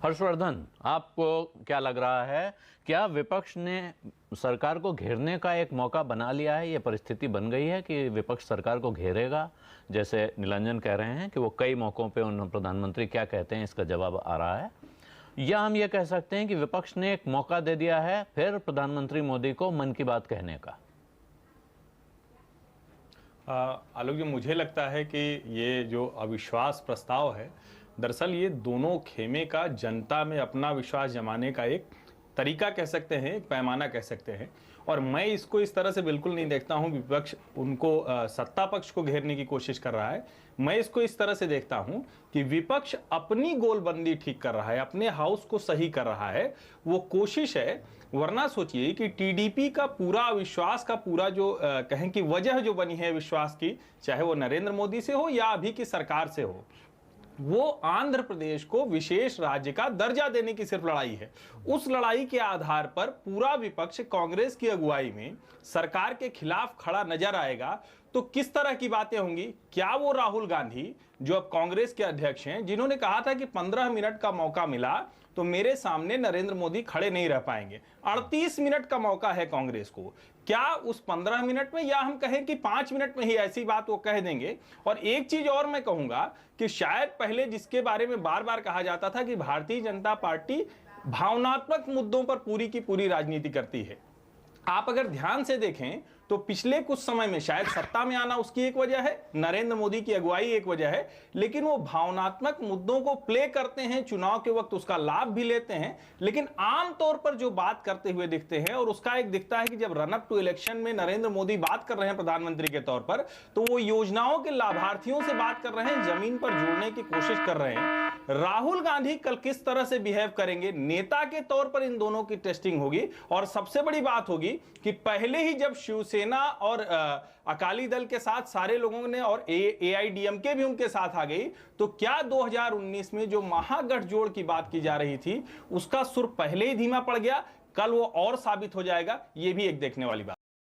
हर्षवर्धन, आपको क्या लग रहा है, क्या विपक्ष ने सरकार को घेरने का एक मौका बना लिया है? ये परिस्थिति बन गई है कि विपक्ष सरकार को घेरेगा, जैसे निलंजन कह रहे हैं कि वो कई मौकों पे उन प्रधानमंत्री क्या कहते हैं इसका जवाब आ रहा है, या हम ये कह सकते हैं कि विपक्ष ने एक मौका दे दिया है फिर प्रधानमंत्री मोदी को मन की बात कहने का? आलोक जी, मुझे लगता है कि ये जो अविश्वास प्रस्ताव है, दरअसल ये दोनों खेमे का जनता में अपना विश्वास जमाने का एक तरीका कह सकते हैं, एक पैमाना कह सकते हैं। और मैं इसको इस तरह से बिल्कुल नहीं देखता हूं विपक्ष उनको सत्ता पक्ष को घेरने की कोशिश कर रहा है। मैं इसको इस तरह से देखता हूं कि विपक्ष अपनी गोलबंदी ठीक कर रहा है, अपने हाउस को सही कर रहा है, वो कोशिश है। वरना सोचिए कि टीडीपी का पूरा विश्वास का पूरा जो कहें कि वजह जो बनी है विश्वास की, चाहे वो नरेंद्र मोदी से हो या अभी की सरकार से हो, वो आंध्र प्रदेश को विशेष राज्य का दर्जा देने की सिर्फ लड़ाई है। उस लड़ाई के आधार पर पूरा विपक्ष कांग्रेस की अगुवाई में सरकार के खिलाफ खड़ा नजर आएगा। तो किस तरह की बातें होंगी? क्या वो राहुल गांधी, जो अब कांग्रेस के अध्यक्ष हैं, जिन्होंने कहा था कि 15 मिनट का मौका मिला तो मेरे सामने नरेंद्र मोदी खड़े नहीं रह पाएंगे, 38 मिनट का मौका है कांग्रेस को, क्या उस 15 मिनट में या हम कहें कि 5 मिनट में ही ऐसी बात वो कह देंगे? और एक चीज और मैं कहूंगा कि शायद पहले जिसके बारे में बार बार कहा जाता था कि भारतीय जनता पार्टी भावनात्मक मुद्दों पर पूरी की पूरी राजनीति करती है, आप अगर ध्यान से देखें तो पिछले कुछ समय में शायद सत्ता में आना उसकी एक वजह है, नरेंद्र मोदी की अगुवाई एक वजह है, लेकिन वो भावनात्मक मुद्दों को प्ले करते हैं, चुनाव के वक्त उसका लाभ भी लेते हैं, लेकिन आमतौर पर जो बात करते हुए दिखते हैं, और उसका एक दिखता है कि जब रन अप टू इलेक्शन में नरेंद्र मोदी बात कर रहे हैं प्रधानमंत्री के तौर पर, तो वो योजनाओं के लाभार्थियों से बात कर रहे हैं, जमीन पर जुड़ने की कोशिश कर रहे हैं। राहुल गांधी कल किस तरह से बिहेव करेंगे नेता के तौर पर, इन दोनों की टेस्टिंग होगी। और सबसे बड़ी बात होगी कि पहले ही जब शिवसेना और अकाली दल के साथ सारे लोगों ने और एआईडीएमके भी उनके साथ आ गई, तो क्या 2019 में जो महागठजोड़ की बात की जा रही थी उसका सुर पहले ही धीमा पड़ गया? कल वो और साबित हो जाएगा, ये भी एक देखने वाली बात।